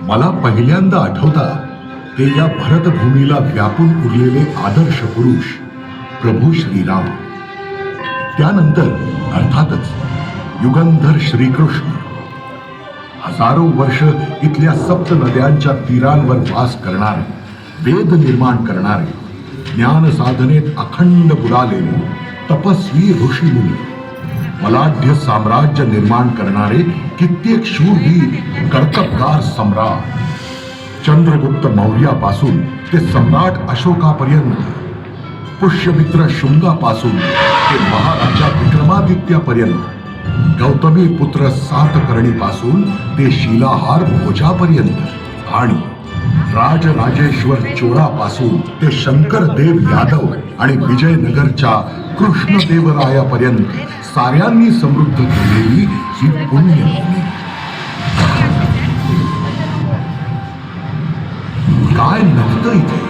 मला पहिल्यांदा आठवतात ते या भरतभूमीला व्यापून उरलेले आदर्श पुरुष प्रभू श्रीराम, त्यानंतर अर्थातच युगंधर श्रीकृष्ण, हजारो वर्ष इथल्या सप्त नद्यांच्या तीरांवर वास करणारे, वेद निर्माण करणारे, ज्ञान साधनेत अखंड बुडालेले तपस्वी ऋषीमुनी, मलाढ्य साम्राज्य निर्माण करणारे कित्येक शूरवीर कर्तबगार सम्राट, चंद्रगुप्त मौर्यापासून ते सम्राट अशोकापर्यंत, पुष्यमित्र शुंगापासून ते महाराजा विक्रमादित्यापर्यंत, गौतमी पुत्र सातकर्णीपासून ते शिलाहार भोजापर्यंत आणि राजराजेश्वर चोळापासून ते शंकरदेव यादव आणि विजयनगरच्या कृष्णदेवरायापर्यंत साऱ्यांनी समृद्ध केलेली ही पुण्यभूमी. काय नव्हतं इथे?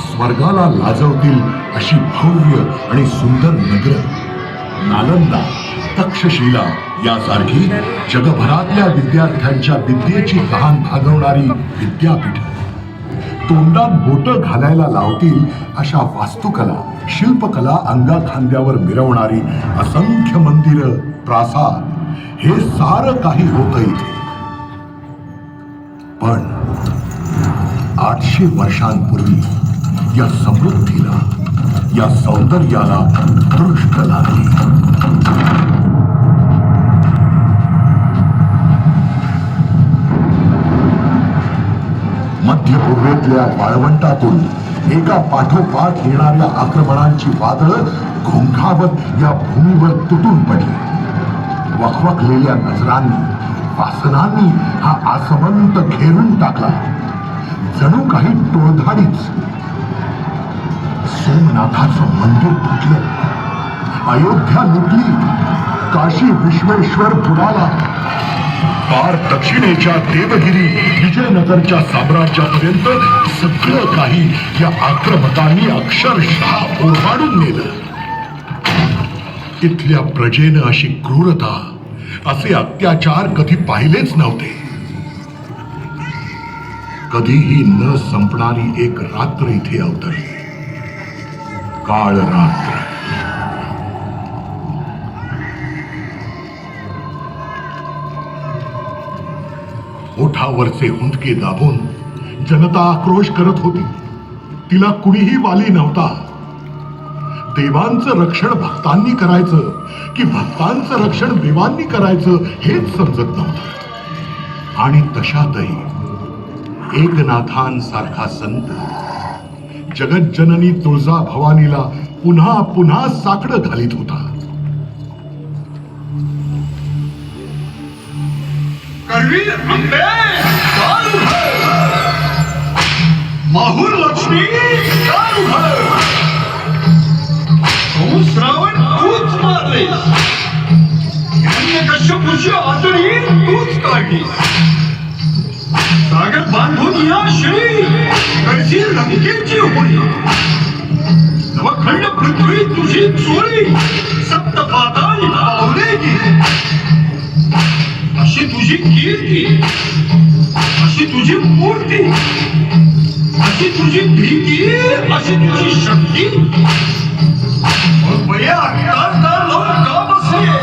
स्वर्गाला लाजवतील अशी भव्य आणि सुंदर नगर, नालंदा, तक्षशिला यासारखी जगभरातल्या विद्यार्थ्यांच्या विद्येची तहान भागवणारी विद्यापीठ, तोंडात बोटं घालायला लावतील अशा वास्तुकला, शिल्पकला अंगाखांद्यावर मिरवणारी असंख्य मंदिरं, प्रासाद, हे सारं काही होतं इथे. पण 800 वर्षांपूर्वी या समृद्धीला, या सौंदर्याला दृष्ट लागली. मध्य पूर्वेतल्या वाळवंटातून एका पाठोपाठ येणाऱ्या आक्रमणांची वादळं घोंघावत या भूमीवर तुटून पडली. वखवखलेल्या नजरांनी, वासनांनी हा आसमंत घेरून टाकला. जणू काही टोळधाडीच. सोमनाथाचं मंदिर फुटलं, अयोध्या लुटली, काशी विश्वेश्वर बुडाला, पार दक्षिणेच्या देवगिरी, विजयनगरच्या साम्राज्यापर्यंत सगळं काही या आक्रमकांनी अक्षरशः ओरबाडून नेलं. इथल्या प्रजेनं अशी क्रूरता, असे अत्याचार कधी पाहिलेच नव्हते. कधीही न संपणारी एक रात्र इथे अवतरली, काळ रात्र. ओठावरचे हुंदके दाबून जनता आक्रोश करत होती. तिला कुणीही वाली नव्हता. देवांचं रक्षण भक्तांनी करायचं की भक्तांचं रक्षण देवांनी करायचं हेच समजत नव्हतं. आणि तशातही एकनाथांसारखा संत जगज्जननी तुळजा भवानीला पुन्हा पुन्हा साकडं घालीत होता. करवीर अंबे चालू है, माहुर लक्ष्मी चालू है. तू श्रावण तूच मारलेस, हिरण्यकश्यपूची आतडी तूच काढलीस. सागर बांधून या श्री करशील लंकेची होळी. नवखंड पृथ्वी तुझी चोळी, सप्त पाताळी पावले गेली. अशी तुझी कीर्ती, अशी तुझी मूर्ती, अशी तुझी भीती, अशी तुझी शक्ती. बया तार लावून का बसलीये?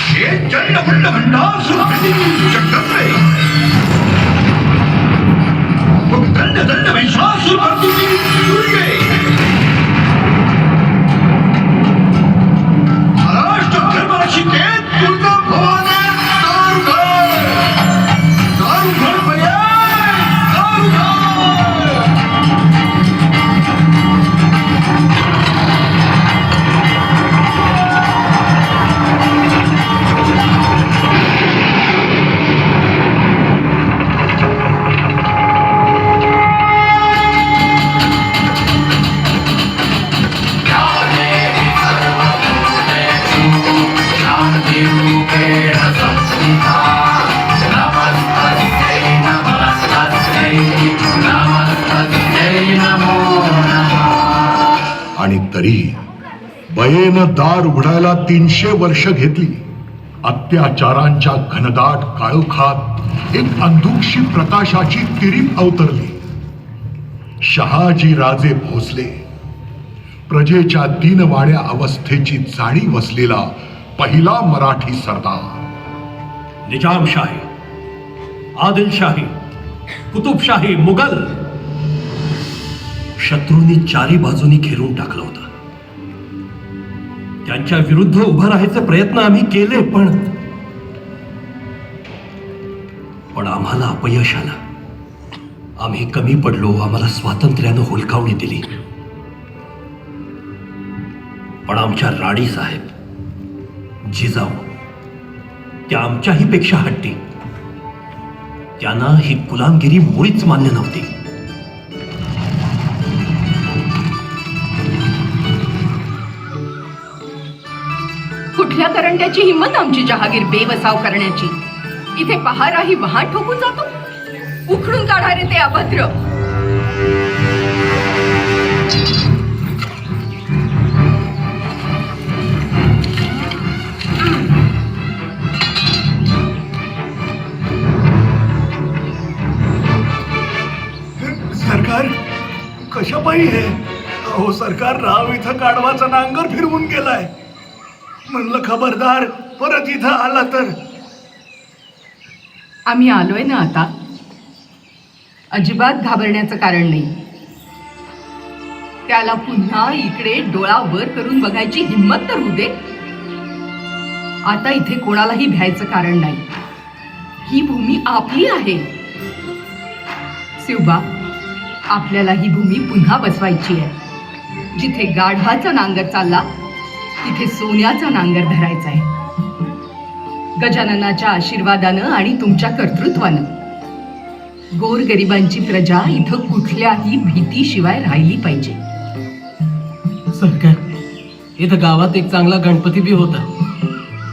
हे चंड भंड भंडार सुरभिती जगदंबे, दंड दंड महिषासुर मर्दिनी दुर्गे, महाराष्ट्र धर्मरक्षिते दुर्गा भवानी दारुघर बया दारुघर. आणि तरी बयेनं दार उघडायला 300 वर्ष घेतली. अत्याचारांच्या घनदाट काळोखात एक अंधुकशी प्रकाशाची तिरीप अवतरली. शहाजी राजे भोसले, प्रजेच्या दीनवाण्या अवस्थेची जाणीव असलेला पहिला मराठी सरदार. निजामशाही, आदिलशाही, कुतुबशाही, मुघल शत्रूंनी चारी बाजूनी घेरून टाकलं होतं. त्यांच्या विरुद्ध उभं राहायचे प्रयत्न आम्ही केले, पण आम्हाला अपयश आलं. आम्ही कमी पडलो, आम्हाला स्वातंत्र्यानं हुलकावणी दिली. पण आमच्या राणी साहेब, जिजाऊ, त्या आमच्याही पेक्षा हट्टी. त्यांना ही गुलामगिरी मुळीच मान्य नव्हती. कुठल्या करंट्याची हिंमत आमची जहागीर बेवसाव करण्याची? इथे पहाराही वहाण ठोकून जातो. उखडून काढारे ते अभद्र. सरकार कशापायी हे? अहो सरकार, राव इथं गाढवाचा नांगर फिरवून गेलाय. म्हणलं खबरदार, परत इथं आला तर. आम्ही आलोय ना आता. अजिबात घाबरण्याचं कारण नाही. त्याला पुन्हा इकडे डोळा वर करून बघायची हिंमत तर होऊ दे. आता इथे कोणालाही भ्यायचं कारण नाही. ही भूमी आपली आहे. शिवबा, आपल्याला ही भूमी पुन्हा बसवायची आहे. जिथे गाढवाचा नांगर चालला तिथे सोन्याचा नांगर धरायचा आहे. गजाननाच्या आशीर्वादानं आणि तुमच्या कर्तृत्वानं गोरगरिबांची प्रजा इथं कुठल्याही भीतीशिवाय राहिली पाहिजे. सरकार, इथं गावात एक चांगला गणपती बी होता.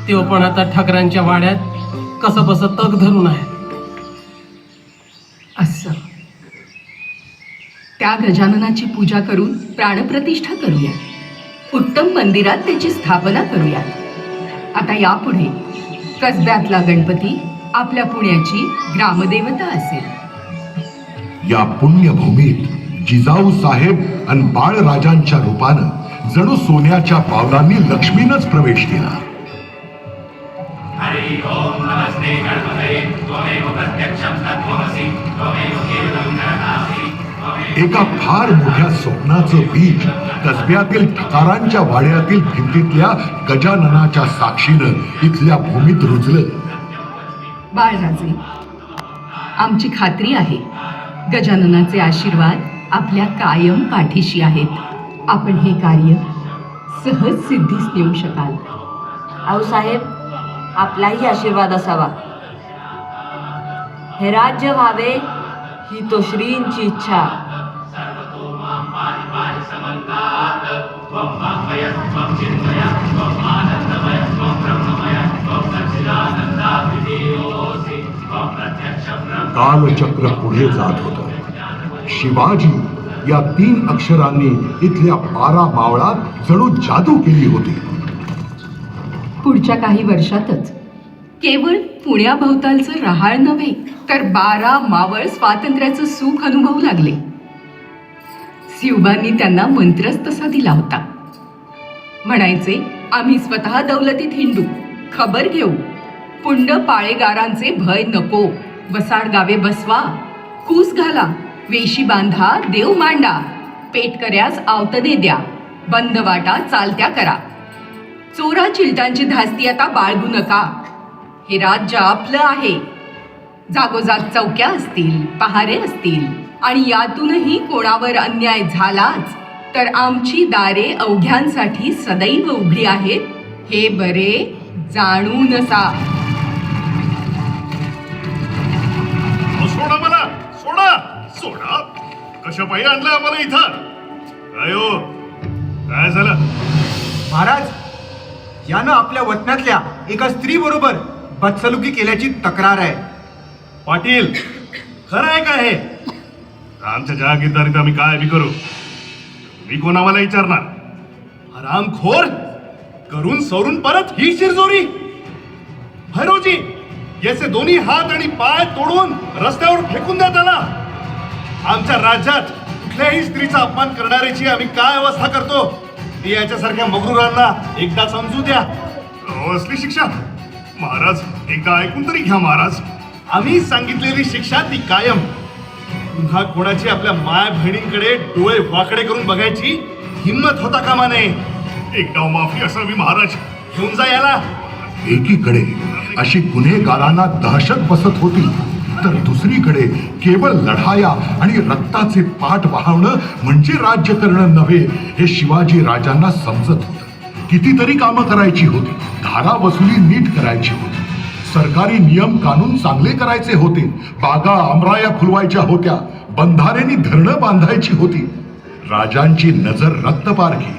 तो पण आता ठाकरांच्या वाड्यात कसं बस तग धरून आहे. असं त्या गजाननाची पूजा करून प्राणप्रतिष्ठा करूया. उत्तम मंदिरात त्याची स्थापना करूया. आता यापुढे कसब्यातला गणपती आपल्या पुण्याची ग्रामदेवता असेल. या पुण्यभूमीत जिजाऊ साहेब आणि बाळराजांच्या रूपानं जणू सोन्याच्या पावलांनी लक्ष्मीनच प्रवेश केला. हरि ओम नमस्ते गणपतये त्वमेव प्रत्यक्षं तत्त्वमसि त्वमेव केवलं गणनासि. एका फार मोठ्या स्वप्नाचं बीज कसब्यातील ठिकारांच्या वाड्यातील भिंतीतल्या गजाननाच्या साक्षीनं इथल्या भूमीत रुजलं. बाळराजे, आमची खात्री आहे गजाननाचे आशीर्वाद आपल्या कायम पाठीशी आहेत. आपण हे कार्य सहज सिद्धीस नेऊ शकाल. आऊसाहेब, आपलाही आशीर्वाद असावा. हे राज्य व्हावे ही तो श्रींची इच्छा. कालचक्र पुढे जात होतं. शिवाजी या 3 अक्षरांनी इथल्या 12 मावळात जणू जादू केली होती. पुढच्या काही वर्षातच केवळ पुण्याभोवतालचं रहाळ नव्हे तर 12 मावळ स्वातंत्र्याचं सुख अनुभवू लागले. शिवबांनी त्यांना मंत्रच तसा दिला होता. म्हणायचे, आम्ही स्वतः दौलतीत हिंडू, खबर घेऊ, पुंड पाळेगारांचे भय नको, वसाड गावे बसवा, कूस घाला, वेशी बांधा, देव मांडा, पेटकऱ्यास आवतने द्या, बंद वाटा चालत्या करा, चोरा चिलटांची धास्ती आता बाळगू नका. हे राज्य आपलं आहे. जागोजाग चौक्या असतील, पहारे असतील आणि यातूनही कोणावर अन्याय झालाच तर आमची दारे अवघ्यांसाठी सदैव उघडी आहेत, हे बरे जाणून असा. सोडा मला, सोडा सोडा. कशापायी आणलं आम्हाला इथं? काय हो, काय झालं? महाराज, यानं आपल्या वतनातल्या एका स्त्री बरोबर बदसलुकी केल्याची तक्रार आहे. पाटील, खरं आहे काय हे? आमच्या जहागीरदारीत आम्ही काय बी करू. मी कोण आम्हाला विचारणार? हरामखोर, करून सवरून परत ही शिरजोरी. भैरोजी याचे दोन्ही हात आणि पाय तोडून रस्त्यावर फेकून द्या त्याला. आमच्या राज्यात कुठल्याही स्त्रीचा अपमान करणाऱ्याची आम्ही काय अवस्था करतो ती याच्यासारख्या मगरुरांना एकदा समजू द्या. असली शिक्षा महाराज, एकदा ऐकून तरी घ्या महाराज. आम्ही सांगितलेली शिक्षा ती कायम. पुन्हा कोणाची आपल्या माय बहिणींकडे डोळे वाकडे करून बघायची हिंमत होता कामा नये. एकदा माफी असावी महाराज. घेऊन जा याला. एकीकडे अशी गुन्हेगारांना दहशत बसत होती तर दुसरीकडे केवळ लढाया आणि रक्ताचे पाठ वाहवणं म्हणजे राज्य करणं नव्हे हे शिवाजी राजांना समजत होतं. कितीतरी कामं करायची होती, धारा वसुली नीट करायची होती, सरकारी नियम कानून चांगले करायचे होते, बागा आमराया खुलवायच्या होत्या, बंधाऱ्यांनी धरणं बांधायची होती. राजांची नजर रक्तपारखी.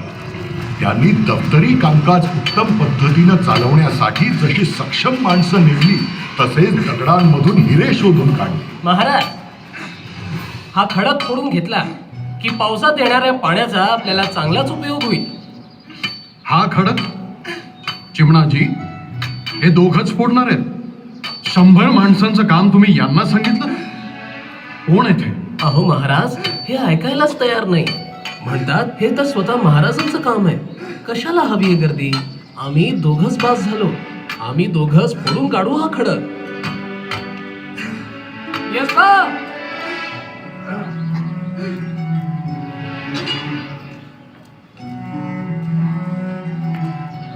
त्यांनी दफ्तरी कामकाज उत्तम पद्धतीनं चालवण्यासाठी जशी सक्षम माणसं नेमली तसेच दगडांमधून हिरे शोधून काढले. महाराज, हा खडक फोडून घेतला की पावसात येणाऱ्या पाण्याचा आपल्याला चांगलाच उपयोग होईल. हा खडक चिमणाजी हे दोघच फोडणार आहेत. 100 माणसांचं काम तुम्ही यांना सांगितलं. कोण येथे? अहो महाराज, हे ऐकायलाच तयार नाही. म्हणतात हे तर स्वतः महाराजांचं काम आहे. कशाला हवी आहे गर्दी? आम्ही दोघच बास झालो. आम्ही दोघच फोडून काढू हा खडक. येस बा.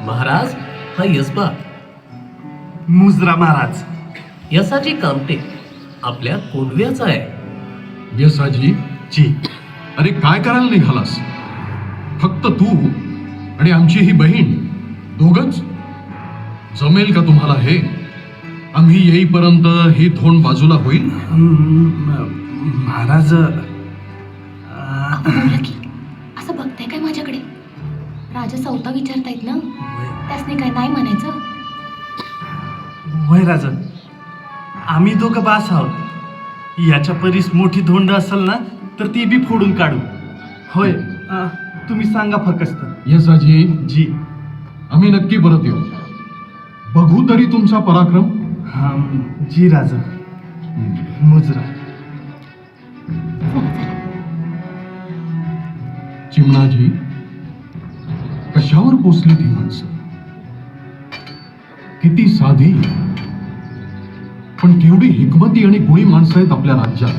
महाराज, हा यसबा. मुजरा महाराज. यसाजी कामटे आपल्या कोंडव्याचा आहे. यसाजी जी. अरे काय करायला निघालास? फक्त तू आणि आमची ही बहीण दोघच? जमेल का तुम्हाला हे? आम्ही येईपर्यंत ही धोंड बाजूला होईल? महाराज की असं बघताय काय माझ्याकडे? राजा सौता विचारतायत ना, त्यासने काय नाही म्हणायचं? वय राजन, आम्ही दोघं बास आहोत. याच्या परीस मोठी धोंड असेल ना तर ती बी फोडून काढू. होय, तुम्ही सांगा फक्त. यसाजी जी. आम्ही नक्की परत येऊ. बघू तरी तुमचा पराक्रम. हा जी राजा. मुजरा. चिमणाजी, कशावर पोचली ती माणसं? किती साधी पण केवढी हिकमती आणि गुणी माणसं आहेत आपल्या राज्यात.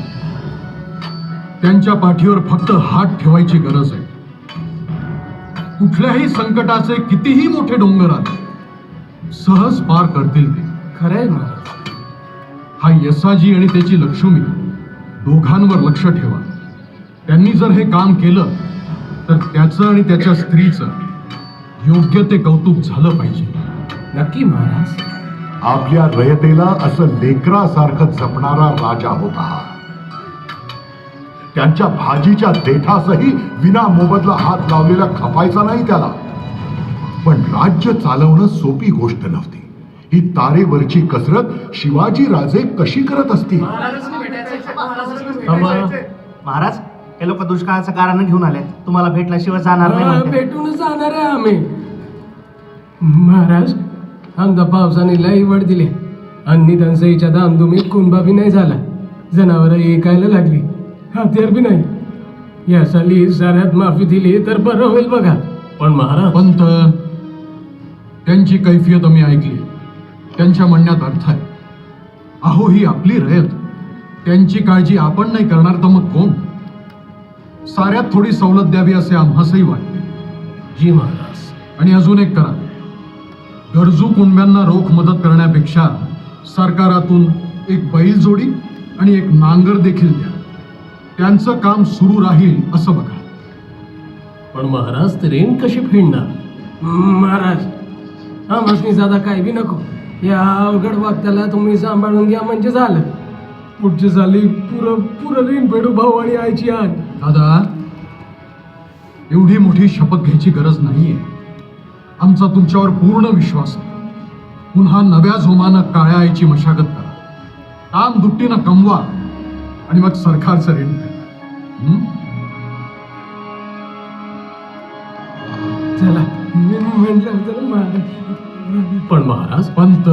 त्यांच्या पाठीवर फक्त हात ठेवायची गरज आहे. कुठल्याही संकटाचे कितीही मोठे डोंगर आले सहज पार करतील ते. खरंय महाराज. हा यसाजी आणि त्याची लक्ष्मी दोघांवर लक्ष ठेवा. त्यांनी जर हे काम केलं तर त्याचं आणि त्याच्या स्त्रीचं योग्य ते कौतुक झालं पाहिजे. नक्की महाराज. आपल्या रयतेला असं लेकरासारखं जपणारा राजा होता हा. त्यांच्या भाजीच्या देठासही विना मोबदला हात लावलेला खपायचा नाही त्याला. पण राज्य चालवणं सोपी गोष्ट नव्हती. ही तारेवरची कसरत शिवाजी राजे कशी करत असतील? महाराज, हे लोक दुष्काळाचं कारण घेऊन आले. तुम्हाला भेटल्याशिवाय जाणार नाही म्हणतात. भेटूनच जाणार आहे आम्ही. महाराज, आमदा पावसाने लई वड दिले. अन्नी टंचाईच्या धामधुमीत कुंभा बी नाही झाला. जनावरं ऐकायला लागली, हत्यार बी नाही. या साली साऱ्यात माफी दिली तर बरं होईल बघा. पण महाराज, पंत, त्यांची कैफियत आम्ही ऐकली. त्यांच्या म्हणण्यात अर्थ आहे. अहो, ही आपली रयत. त्यांची काळजी आपण नाही करणार तर मग कोण? साऱ्यात थोडी सवलत द्यावी असे आम्हासही वाटते. जी महाराज. आणि अजून एक करा. गरजू कुणब्यांना रोख मदत करण्यापेक्षा सरकारातून एक बैलजोडी आणि एक नांगर देखील द्या. त्यांचं काम सुरू राहील असं बघा. पण महाराज, ते रेन कशी फेडणार? महाराज, आम्हाला जादा काय बी नको. या अवघड वाक्याला तुम्ही सांभाळून घ्या म्हणजे झालं. पुढची झाली पुरं रेन फेडू भाऊ आणि आईची आण. दादा, एवढी मोठी शपथ घ्यायची गरज नाहीये. आमचा तुमच्यावर पूर्ण विश्वास आहे. पुन्हा नव्या जोमानं काळ्या आईची मशागत करा. काम दुट्टीनं कमवा आणि मग सरकारचं ऋण फेडा. चला, मी म्हटलं महाराज. पण महाराज, पंत,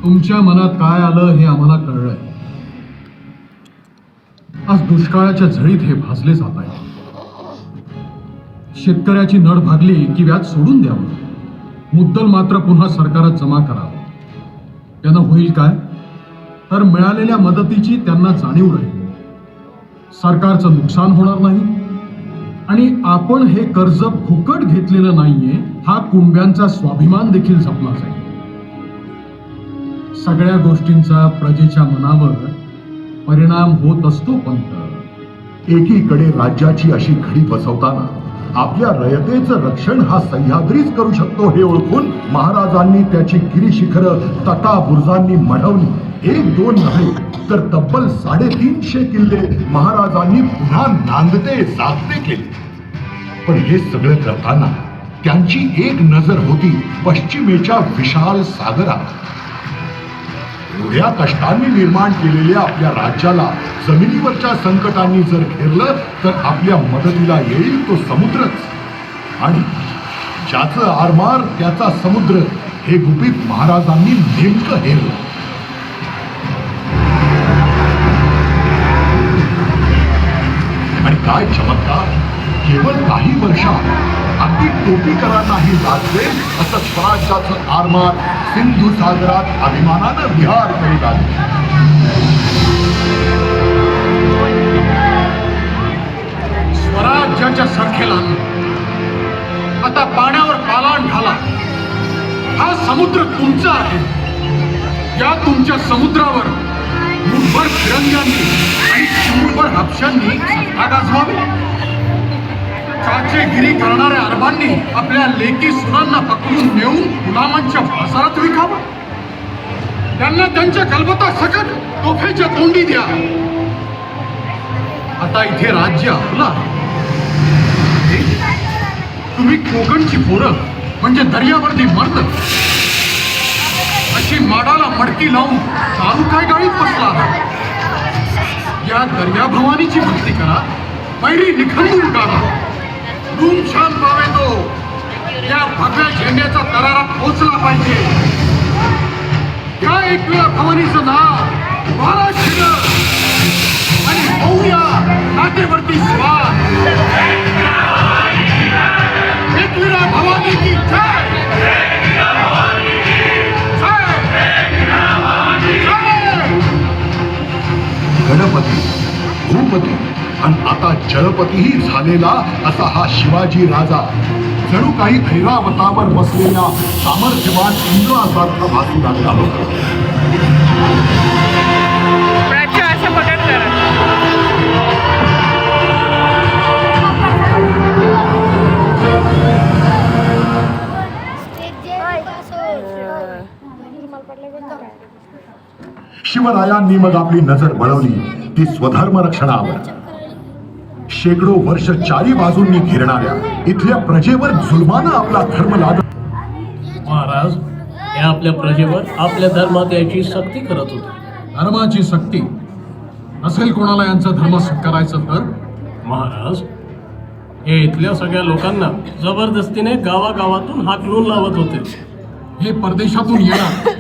तुमच्या मनात काय आलं हे आम्हाला कळलंय. आज दुष्काळाच्या झळीत हे भाजले जात आहे. शेतकऱ्याची नड भागली की व्याज सोडून द्यावं, मुद्दल मात्र पुन्हा सरकारात जमा करावं. त्यानं होईल काय, तर मिळालेल्या मदतीची त्यांना जाणीव राहील, सरकारचं नुकसान होणार नाही आणि आपण हे कर्ज फुकट घेतलेलं नाहीये हा कुंब्यांचा स्वाभिमान देखील जपला जाईल. सगळ्या गोष्टींचा प्रजेच्या मनावर परिणाम होत असतो. पंत, एकीकडे राज्याची अशी घडी बसवताना आपल्या रयतेचं रक्षण हा सह्याद्रीच करू शकतो हे ओळखून महाराजांनी त्याची गिरीशिखरं तटा बुर्जांनी मढवली. 1-2 नव्हे तर तब्बल 350 किल्ले महाराजांनी पुन्हा नांदते जागते केले. पण हे सगळं करताना त्यांची एक नजर होती पश्चिमेच्या विशाल सागरात. एवढ्या कष्टांनी निर्माण केलेल्या आपल्या राज्याला जमिनीवरच्या संकटांनी जर घेरलं तर आपल्या मदतीला येईल तो समुद्रच, आणि ज्याचं आरमार त्याचा समुद्र हे गुपित महाराजांनी नेमकं हेरलं. आणि काय चमत्कार, केवळ काही वर्षात अगदी टोपीकरांनाही लाजले असं स्वराज्याचं आरमार सिंधू सागरात अभिमानानं विहार करीत आले. स्वराज्याच्या संख्येला आता पाण्यावर पालाण घाला. हा समुद्र तुमचा आहे. या तुमच्या समुद्रावर मुठभर फिरंग्यांनी आणि चिमूटभर हापशांनी सत्ता गाजवावी. चाचेगिरी करणाऱ्या अरबांनी आपल्या लेकी सुनांना पकडून नेऊन गुलामांच्या बाजारात विकावं. त्यांना त्यांच्या कलबता सकट तोफेच्या तोंडी द्या. आता इथे राज्य आपलं आहे. तुम्ही कोकणची पोरं म्हणजे दर्यावरती मरणं अशी माडाला मडकी लावून चालू काय गाडीत बसला आहात. या दर्या भवानीची भक्ती करा, पैरी निखंदून काढा. रूम छान पावे तो या भगव्या झेंड्याचा दरारा पोचला पाहिजे. या एकव्या भवानीचं नाव महाराष्ट्र आणि होऊया नाटेवरती स्वार. एकविरा भवानी की जय. गणपती, भूपती आणि आता जलपतीही झालेला असा हा शिवाजी राजा जणू काही ऐरावतावर बसलेल्या सामर्थ्यवान इंद्रासारखा भासू लागला होता. शिवरायांनी मग आपली नजर वळवली ती स्वधर्म रक्षणावर. शेकडो वर्ष चारी बाजूंनी घेरणाऱ्या इथल्या प्रजेवर जुलमानं आपला धर्म लाद. महाराज, हे आपल्या प्रजेवर आपल्या धर्मात याची सक्ती करत होते. धर्माची सक्ती असेल कोणाला यांचा धर्म स्वीकारायचं तर? महाराज, हे इथल्या सगळ्या लोकांना जबरदस्तीने गावागावातून हाकलून लावत होते. हे परदेशातून येणार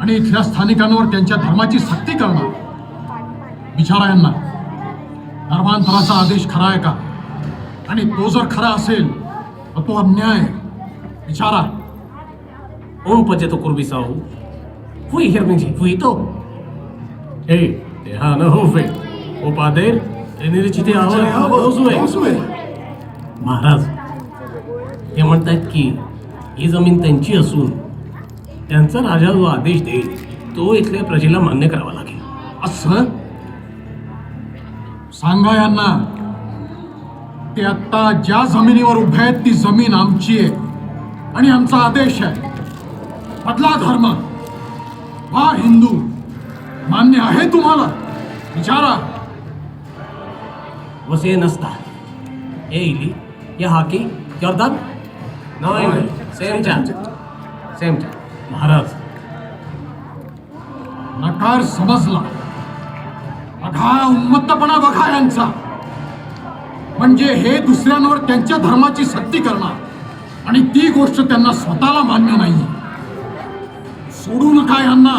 आणि इथल्या स्थानिकांवर त्यांच्या धर्माची सक्ती करणार. विचारा यांना, धर्मांतराचा आदेश खरा आहे का? आणि तो जर खरा असेल तर तो अन्याय. विचारा. Un păcetul curbisau. Fui hermingi, fui to. Ei, te hana hove. O pader, tenere cite आवाज. महाराज, हे म्हणतात की ही जमीन त्यांची असून त्यांचा राजा जो आदेश देईल तो इथल्या प्रजेला मान्य करावा लागेल. असं सांगा यांना. ते आता ज्या जमिनीवर उभे आहेत ती जमीन आमची आहे आणि आमचा आदेश आहे. बदला धर्म. हा हिंदू मान्य आहे तुम्हाला? विचारा. वसे नसता येईल या हाकी करतात. नाही सेम महाराज, नकार समजला. बघा उन्मत्तपणा, बघा यांचा. म्हणजे हे दुसऱ्यांवर त्यांच्या धर्माची सक्ती करणार आणि ती गोष्ट त्यांना स्वतःला मान्य नाही. सोडू नका यांना.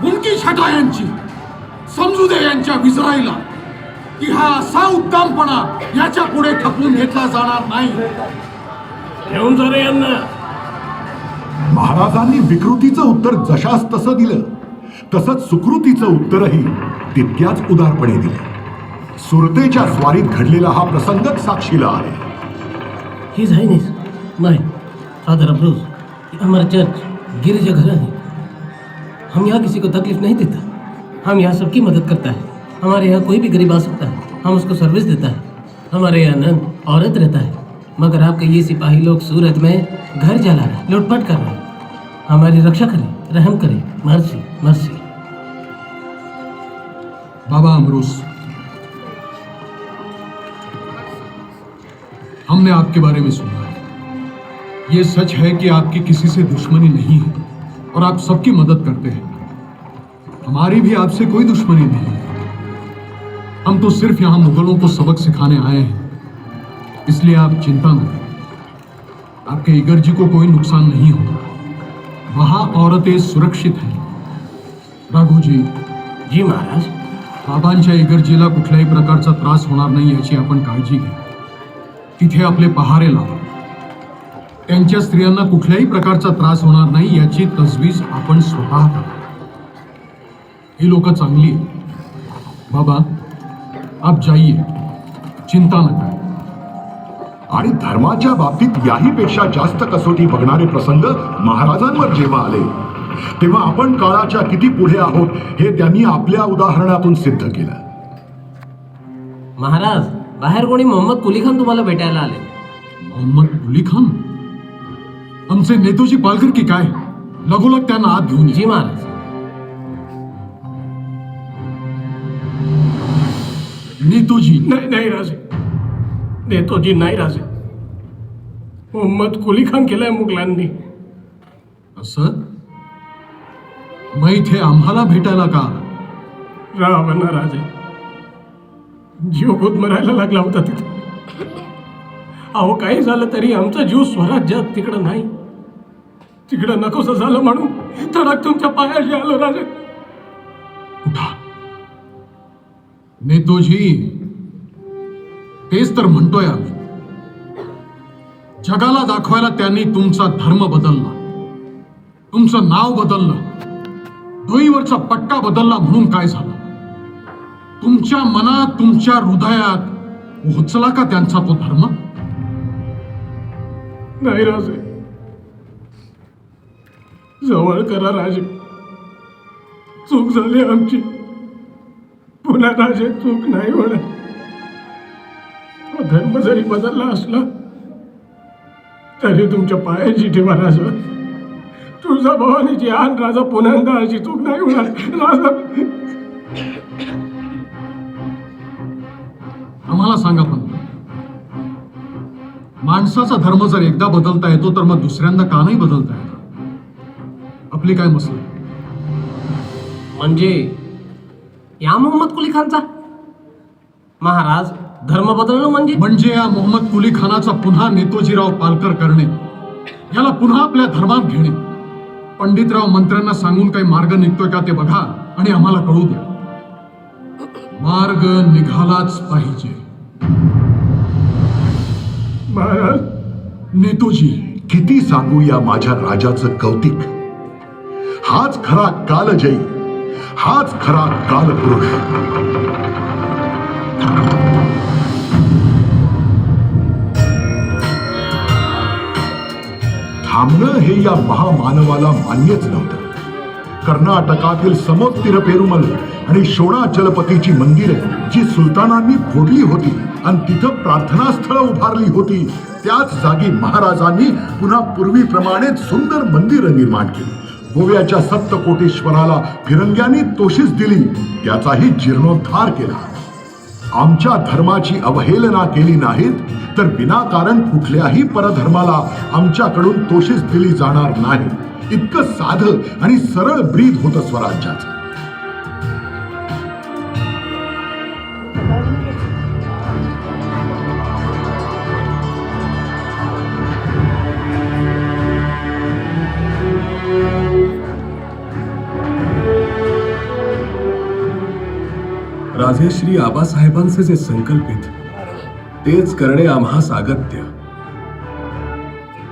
मुलकी छटा यांची समजू दे यांच्या विसरायला की हा असा उत्तमपणा याच्या पुढे खपवून घेतला जाणार नाही. घेऊन जा रे यांना. महाराजांनी विकृतीचं उत्तर जशास तसं दिलं, तसंच सुकृतीचं उत्तरही तितक्याच उदारपणे दिलं. सुरतेच्या स्वारीत घडलेला हा प्रसंगच साक्षीला आहे. ही जाइनिस नहीं फादर अफरोज, हमारा चर्च गिरजाघर है. हम यहाँ किसी को तकलीफ नहीं देता. हम यहाँ सबकी मदद करता है. हमारे यहाँ कोई भी गरीब आ सकता है, हम उसको सर्विस देता है. हमारे यहाँ नन औरत रहता है, मगर आपके ये सिपाही लोग सूरत में घर जला रहे, लूटपाट कर रहे. हमारी रक्षा करें, रहम करें. Mercy mercy. बाबा अमरोस, हमने आपके बारे में सुना है. ये सच है कि आपकी किसी से दुश्मनी नहीं है और आप सबकी मदद करते हैं. हमारी भी आपसे कोई दुश्मनी नहीं है. हम तो सिर्फ यहां मुगलों को सबक सिखाने आए हैं, इसलिए आप चिंता न करें. आपके इगर्जी को कोई नुकसान नहीं होगा. वहां औरतें सुरक्षित हैं. राघोजी. जी महाराज. बाबांच्या इगर्जीला कुठल्याही प्रकारचा त्रास होणार नाही याची आपण काळजी घ्या. तिथे आपले पहारे लावा. त्यांच्या स्त्रियांना कुठल्याही प्रकारचा त्रास होणार नाही याची तजवीज आपण स्वतः करा. ही लोक चांगली आहेत. बाबा, आप जाइए, चिंता न करा. आणि धर्माच्या बाबतीत याही पेक्षा जास्त कसोटी बघणारे प्रसंग महाराजांवर जेव्हा आले, तेव्हा आपण काळाच्या किती पुढे आहोत हे त्यांनी आपल्या उदाहरणातून सिद्ध केलं. महाराज, बाहेर कोणी मोहम्मद कुली खान तुम्हाला भेटायला आले. मोहम्मद कुली खान? आमचे नेतोजी पालकर की काय? लगोलग त्यांना आत घेऊन जी महाराज. नेतोजी. नाही नाही राजे, नेतोजी नाही राजे. मोहम्मद कुली खान केलाय मुघलांनी. असं? मग इथे आम्हाला भेटायला का? राहा ना राजे, जीव गुदमरायला लागला होता तिथे. अहो, काही झालं तरी आमचा जीव स्वराज्यात तिकडं नाही. तिकडं नकोसं झालं म्हणून धडक तुमच्या पायाशी आलो राजे. उठा. नेतोजी, तेच तर म्हणतोय आम्ही. जगाला दाखवायला त्यांनी तुमचा धर्म बदलला, तुमचं नाव बदललं, डोईवरचा पट्टा बदलला म्हणून काय झालं? तुमच्या मनात, तुमच्या हृदयात पोहोचला का त्यांचा तो धर्म? नाही राजे, जवळ करा राजे. चूक झाली आमची. पुन्हा राजे चूक नाही होणार. तो धर्म जरी बदलला असला तरी तुमच्या पायाची ठेवा राजा. तुळजा भवानीची आण राजा, पुन्हा अशी चूक नाही होणार राजा. आम्हाला सांगा पण, माणसाचा धर्म जर एकदा बदलता येतो तर मग दुसऱ्यांदा का नाही बदलता येतो? आपली काय मसला? म्हणजे या मोहम्मद कुली खानचा? महाराज, धर्म बदलणं म्हणजे या मोहम्मद कुली खानाचा पुन्हा नेतोजीराव पालकर करणे, याला पुन्हा आपल्या धर्मात घेणे. पंडितराव मंत्र्यांना सांगून काही मार्ग निघतोय का ते बघा आणि आम्हाला कळू द्या. मार्ग निघालाच पाहिजे. महाराज. नेतोजी, किती सांगू या माझ्या राजाचं कौतिक. हाच खरा कालजयी, हाच खरा कालपुरुष. थांबणं हे या महामानवाला मान्यच नव्हतं. कर्नाटकातील समोत्तीर पेरुमल आणि शोणाचलपतीची मंदिरे जी सुलतानांनी फोडली होती आणि तिथं प्रार्थनास्थळ उभारली होती, त्याच जागी महाराजांनी पुन्हा पूर्वीप्रमाणे सुंदर मंदिरं निर्माण केली. गोव्याच्या सप्तकोटेश्वराला फिरंग्यांनी तोशीस दिली, त्याचाही जीर्णोद्धार केला. आमच्या धर्माची अवहेलना केली नाहीत तर विनाकारण कुठल्याही परधर्माला आमच्याकडून तोशीस दिली जाणार नाही. इतकं साधं आणि सरळ ब्रीद होतं स्वराज्याचं. माझे श्री आबासाहेबांचे जे संकल्पित तेच करणे आम्हा सागत्य.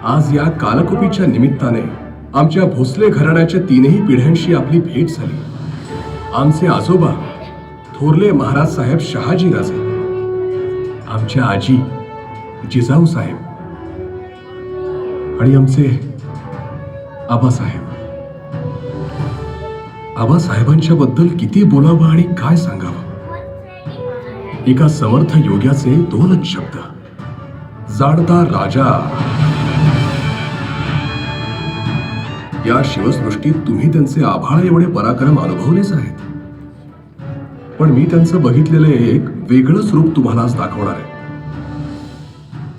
आज या कालकुपीच्या निमित्ताने आमच्या भोसले घराण्याच्या 3ही पिढ्यांशी आपली भेट झाली. आमचे आजोबा थोरले महाराज साहेब शहाजीराजे, आमच्या आजी जिजाऊ साहेब आणि आमचे आबासाहेब. आबासाहेबांच्या बद्दल किती बोलावं आणि काय सांगावं. एका समर्थ योग्याचे 2च शब्द, जाणता राजा. या शिवसृष्टीत तुम्ही त्यांचे आभाळ एवढे पराक्रम अनुभवलेच आहेत, पण मी त्यांचं बघितलेलं एक वेगळंच रूप तुम्हाला आज दाखवणार आहे.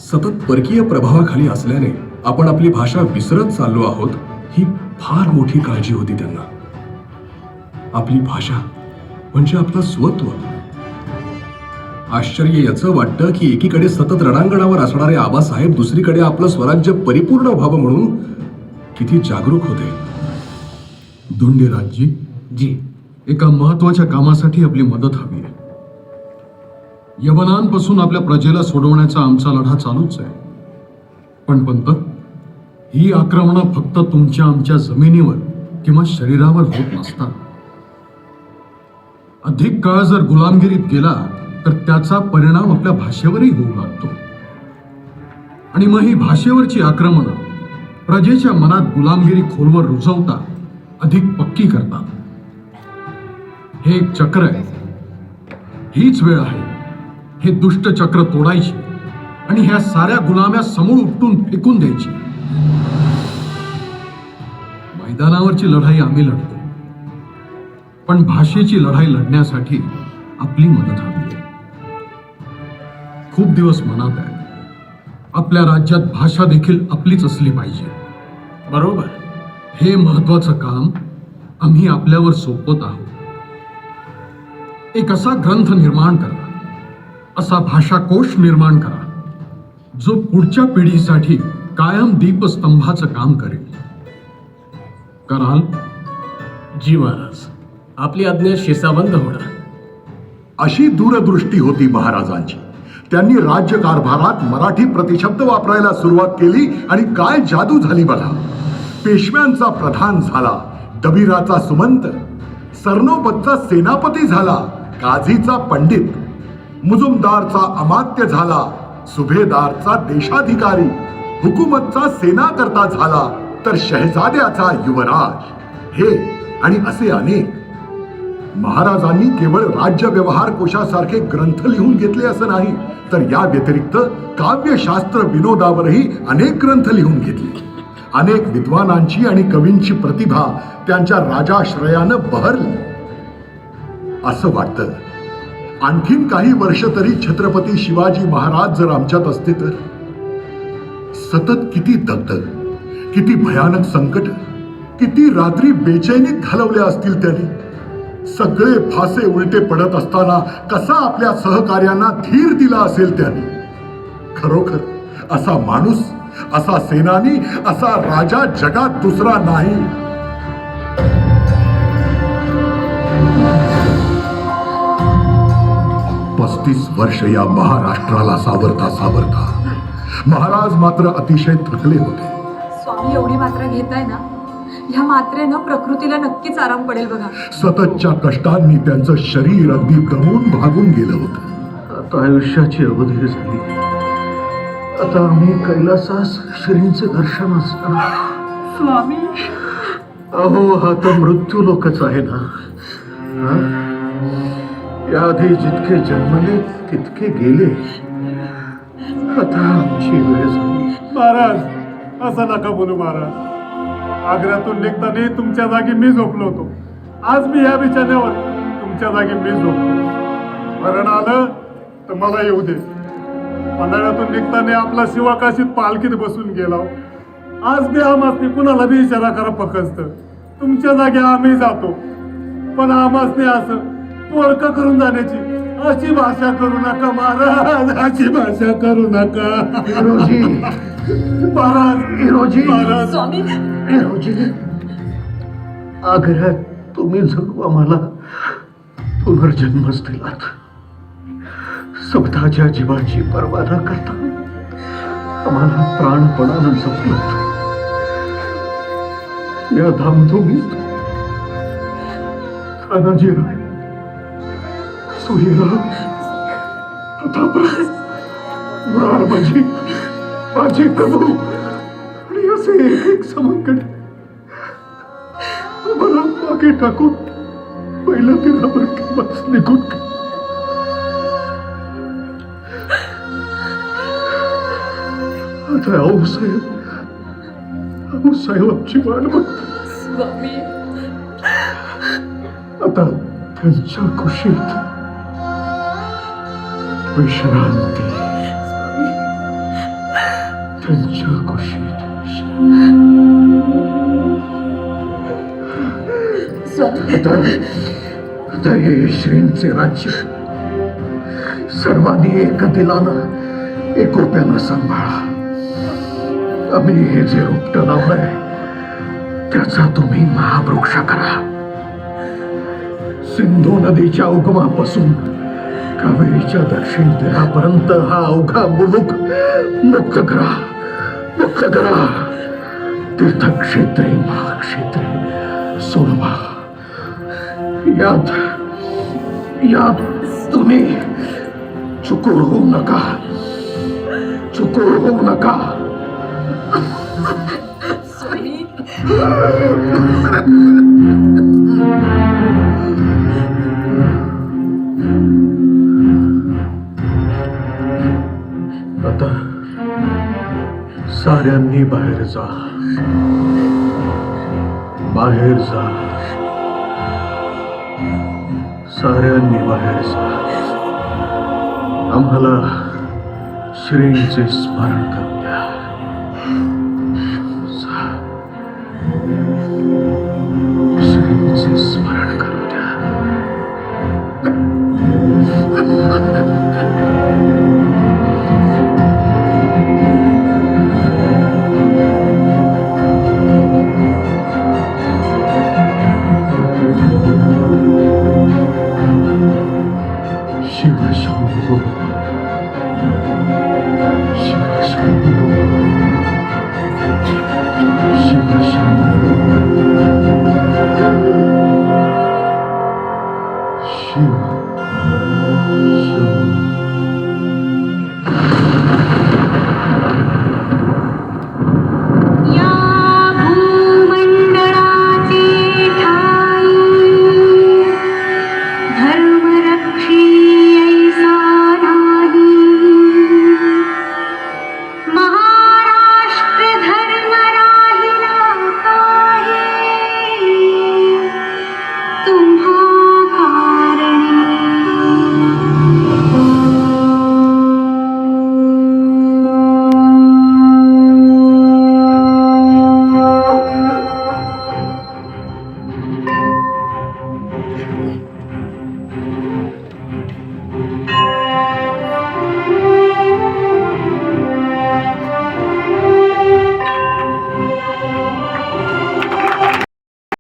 सतत परकीय प्रभावाखाली असल्याने आपण आपली भाषा विसरत चाललो आहोत, ही फार मोठी काळजी होती त्यांना. आपली भाषा म्हणजे आपलं स्वत्व. आश्चर्य याचं वाटतं की एकीकडे सतत रणांगणावर असणारे आबासाहेब दुसरीकडे आपलं स्वराज्य परिपूर्ण व्हावं म्हणून किती जागरूक होते. धोंडेराजजी जी. एका महत्वाच्या कामासाठी आपली मदत हवी आहे. यवनांपासून आपल्या प्रजेला सोडवण्याचा आमचा लढा चालूच आहे, पण पंत, ही आक्रमणं फक्त तुमच्या आमच्या जमिनीवर किंवा शरीरावर होत नसतात. अधिक काळ जर गुलामगिरीत गेला तर त्याचा परिणाम आपल्या भाषेवरही होऊ लागतो, आणि मग ही भाषेवरची आक्रमणं प्रजेच्या मनात गुलामगिरी खोलवर रुजवता अधिक पक्की करतात. हे एक चक्र आहे. हीच वेळ आहे हे दुष्ट चक्र तोडायची आणि ह्या साऱ्या गुलाम्या समूळ उपटून फेकून द्यायची. मैदानावरची लढाई आम्ही लढतो, पण भाषेची लढाई लढण्यासाठी आपली मदत हवी आहे. खूप दिवस मनात आहे, आपल्या राज्यात भाषा देखील आपलीच असली पाहिजे. बरोबर. हे महत्वाचं काम आम्ही आपल्यावर सोपवत आहोत. एक असा ग्रंथ निर्माण करा, असा भाषाकोश निर्माण करा, जो पुढच्या पिढीसाठी कायम दीपस्तंभाचं काम करेल. कराल? जी महाराज, आपली आज्ञा शिसाबंद होणार. अशी दूरदृष्टी होती महाराजांची. त्यांनी राज्यकारभारात मराठी प्रतिशब्द वापरायला सुरुवात केली आणि काय जादू झाली बघा. पेशव्यांचा प्रधान झाला, दबिराचा सुमंत, सरनोबतचा सेनापती झाला, काझीचा पंडित, मुजुमदारचा अमात्य झाला, सुभेदारचा देशाधिकारी, हुकुमतचा सेनाकर्ता झाला, तर शहजाद्याचा युवराज. हे आणि असे अनेक. महाराजांनी केवळ राज्य व्यवहार कोशासारखे ग्रंथ लिहून घेतले असं नाही, तर या व्यतिरिक्त काव्यशास्त्र विनोदावरही अनेक ग्रंथ लिहून घेतले. अनेक विद्वानांची आणि कवींची प्रतिभा त्यांच्या राजाश्रयानं बहरली. असं वाटतं आणखीन काही वर्ष तरी छत्रपती शिवाजी महाराज जर आमच्यात असते तर. सतत किती दगदग, किती भयानक संकट, किती रात्री बेचैनीत घालवल्या असतील त्यांनी. सगळे फासे उलटे पडत असताना कसा आपल्या सहकार्यांना धीर दिला असेल त्यांनी. खरोखर असा माणूस, असा सेनानी, असा राजा जगात दुसरा नाही. पस्तीस वर्ष या महाराष्ट्राला सावरता सावरता महाराज मात्र अतिशय थकले होते. स्वामी एवढी मात्रा घेताय ना, ह्या मात्रेनं प्रकृतीला नक्कीच आराम पडेल बघा. सततच्या कष्टांनी त्यांचं शरीर अगदी दमून भागून गेलं होतं. आता आयुष्याची अवधी झाली. आता आम्ही कैलासास श्रींचे दर्शन असणार. स्वामी, अहो हा तर मृत्यू लोकच आहे ना. याआधी जितके जन्मले तितके गेले. आता आमची वेळ झाली. महाराज, असं नका बोलू महाराज. आग्र्यातून निघताना तुमच्या जागी मी झोपलो होतो. आज मी या बिछाण्यावर तुमच्या जागी मी झोपतो. मरण आलं तर मला येऊ दे. पन्हाळ्यातून निघताना आपला शिवाकाशीत पालखीत बसून गेला. आज बी आमासने कुणाला बी इशारा करा फकस्त. तुमच्या जागी आम्ही जातो, पण आमासने असं पोळका करून जाण्याची अशी भाषा करू नका महाराज. अशी भाषा करू नका महाराज. स्वामी, आग्र्यात तुम्ही जणू आम्हाला पुनर्जन्मच दिलात. स्वतःच्या जीवाची पर्वा न करता आम्हाला प्राणपणानं जपलं. या धामधुमीत तानाजीराव, सूर्यराव, प्रतापराव, मुरारबाजी, माझे प्रभू आणि असे एक एक समंकट मला मागे टाकून पहिलं तिरावर किंवाच निघून गेले. आता आऊसाहेब आऊसाहेबांची वाट बघतात. स्वामी आता त्यांच्या कुशीत विश्रांती. त्यांच्या कुशीत आता हे श्रींचे राज्य सर्वांनी एक दिलानं एकोप्यानं सांभाळा. आम्ही हे जे रोपटं लावलंय त्याचा तुम्ही महावृक्ष करा. सिंधू नदीच्या उगमापासून कावेरीच्या दक्षिण तीरापर्यंत हा अवघा मुलूक मुक्त करा. मुक्त करा. तीर्थक्षेत्रे महाक्षेत्रे सोडवा. यात यात तुम्ही चुकूर होऊ नका. चुकूर होऊ नका. आता साऱ्यांनी बाहेर जा. बाहेर जा. साऱ्यांनी बाहेर जा. आम्हाला श्रींचे स्मरण करू द्या. जा. श्रींचे स्मरण करू द्या. शिव शंभो. शिव शंभो. शिव शंभो. शिव शंभो. या भूमंडळाचे ठाई धर्मरक्षी ऐसा नाही. महाराष्ट्र धर्म राहिला काहे तुम्हा कारणी.